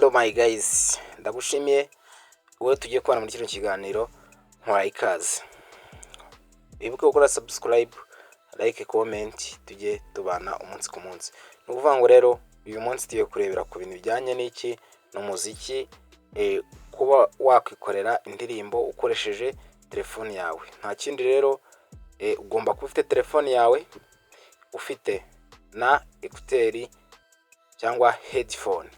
Hello my guys, ndagushimiye wowe tugiye kubana muri kino kiganiro nkwaye ikaze. Wibuke gukora subscribe, like, comment, tujye tubana umunsi ku munsi. Nukuvuga ngo rero uyu munsi tugiye kurebera ku bintu bijyanye n'iki n'umuziki, kuba wakwikorera indirimbo ukoresheje telefone yawe. Nta kindi rero, ugomba kuba ufite telefone yawe, ufite na ekuteri cyangwa headphone.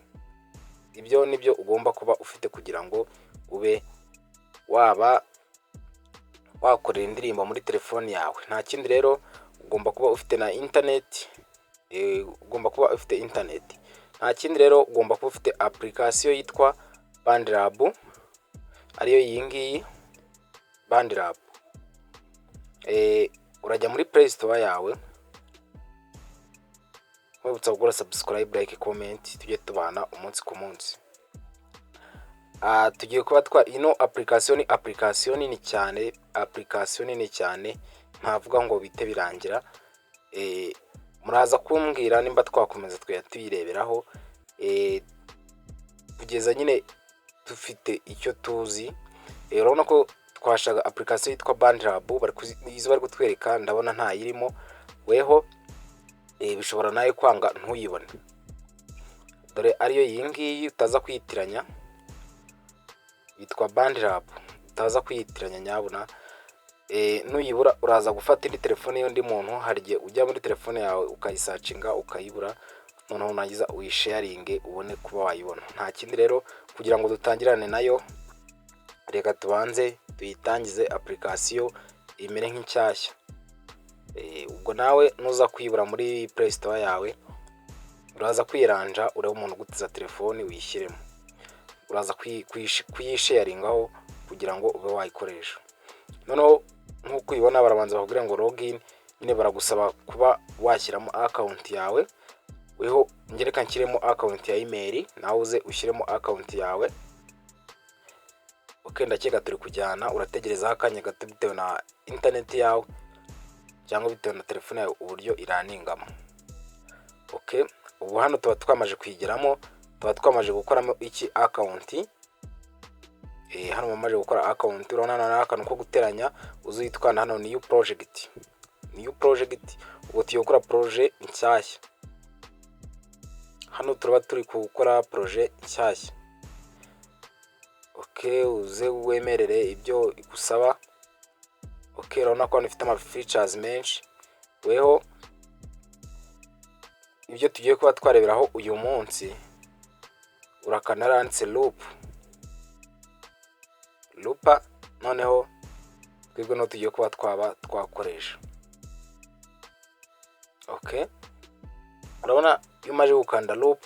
Ibyo nibyo ugomba kuba ufite kugira ngo ube waba wakorera indirimbo muri telefone yawe. Nta kindi rero, ugomba kuba ufite na internet, Nta kindi rero, ugomba kuba ufite application yitwa BandLab, ariyo iyi ngiyi BandLab. Urajya muri Play Store yawe, wibutsa gukora subscribe, like, comment, tujye tubana umunsi ku munsi. Tugiye kuba ino application nini cyane, ntavuga ngo bite birangira. Muraza kumbwira nimba twakomeza tuyireberaho, kugeza nyine dufite icyo tuzi. Urabona ko twashaka application yitwa BandLab, bari kutwereka, ndabona nta yirimo. Weho bishobora nayo kwanga ntuyibone, dore ariyo iyi ngiyi utaza kwiyitiranya, yitwa BandLab, utaza kwiyitiranya nyabuna. Nuyibura uraza gufata indi telefone y'undi muntu, hari igihe ujya muri telefone yawe ukayisearchinga ukayibura, noneho unagiza uyisharinge ubone kuba wayibona. Nta kindi rero, kugira ngo dutangirane nayo, reka tubanze tuyitangize application imere nk'inshyashya. Ubwo nawe nuza kuyibura muri Play Store yawe, uraza kwiranja urebe umuntu gutiza telefone uyishyiremo, uraza kuyisharingaho kugira ngo ube wayikoresha. Noneho nkuko ubibona barabanza bakubwira ngo login, nyine baragusaba kuba washyiramo account yawe. Weho ngereka nshyiremo account ya email, nawe uze ushyiremo account yawe. Ndakeka turi kujyana, urategereza akanya gato bitewe na internet yawe cyangwa bitewe na telefone yawe uburyo iraningamo. Ubu hano tuba twamaje kwigeramo, tuba twamaje gukoramo iki account. Hano bamaje gukora account, urabona na akantu ko guteranya, uzitwana hano new project. Ubwo tugiye gukora project nshyashya. Hano turaba turi gukora project nshyashya. Uze wemerere ibyo igusaba. Urabona ko ifite ama features menshi. Weho ibyo tugiye kuba twareberaho uyu munsi, urakana rance loop. Noneho twebwe no tugiye kuba twakoresha. Urabona iyo umaze gukanda loop,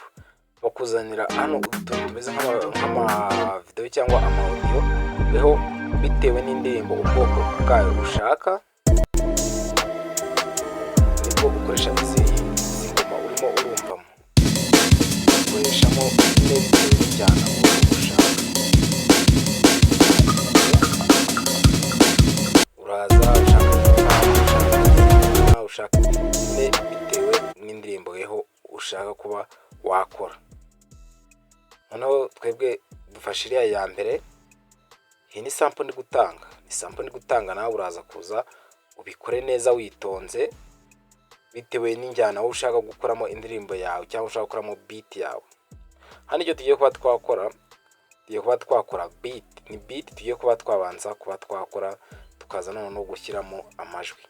bakuzanira hano utuntu tumeze nk'ama video cyangwa ama audio. Weho bitewe n'indirimbo ubwoko bwayo ushaka, nibwo ukoresha izi ngoma urimo urumvamo. Ukoreshamo neza cyane ushaka. Uraza ushaka bitewe n'indirimbo weho ushaka kuba wakora. Noneho twebwe dufashe iriya ya mbere. Iyi ni sample ndi gutanga, nawe uraza kuza ubikore neza witonze, bitewe n'injyana wowe ushaka gukoramo indirimbo yawe cyangwa ushaka gukoramo beat yawe. Hano icyo tugiye kuba twakora beat, ni beat tugiye kuba twabanza kuba twakora, tukaza no gushyiramo amajwi.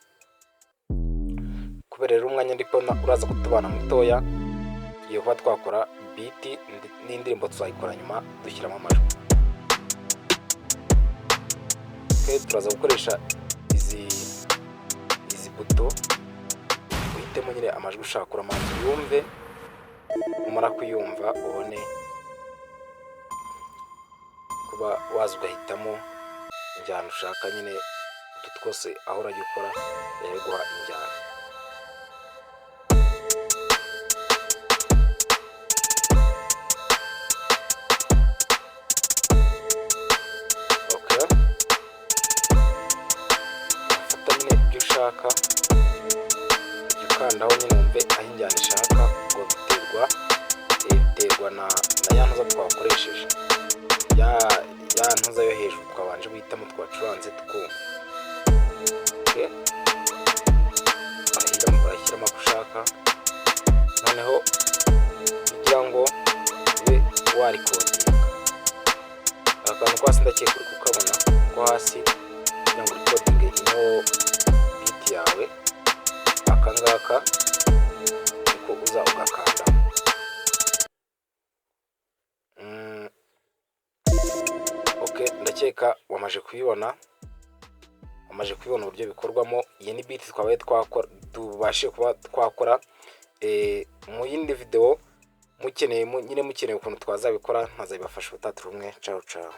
Kubera rero umwanya ndi kubona uraza kutubana mutoya, tugiye kuba twakora beat n'indirimbo tuzayikora nyuma dushyiramo amajwi. Turaza gukoresha izi buto, uhitemo nyine amajwi ushaka kuramanza uyumve. Umara kuyumva ubone kuba waza ugahitamo injyana ushaka. Nyine utu twose aho urajya ukora guha injyana. Ukandaho nyine wumve aho injyana ishaka, ngo biterwa biterwa na ya ntuza twakoresheje, ya ntuza yo hejuru twabanje guhitamo twacuranze tukumva. Okay, urashyiramo ako ushaka, noneho kugira ngo ube warikodinga akantu ko hasi ndakeka uri kukabona ko hasi, kugira ngo urikodinge ino biti yawe, aka ngaka niko uza ugakandamo. Okay, ndakeka wamaje kubibona uburyo bikorwamo. Iyi ni beat twabaye tubashe kuba twakora mu yindi video, mukeneye ukuntu twazabikora nkazabibafasha ubutaha. Ciao ciao.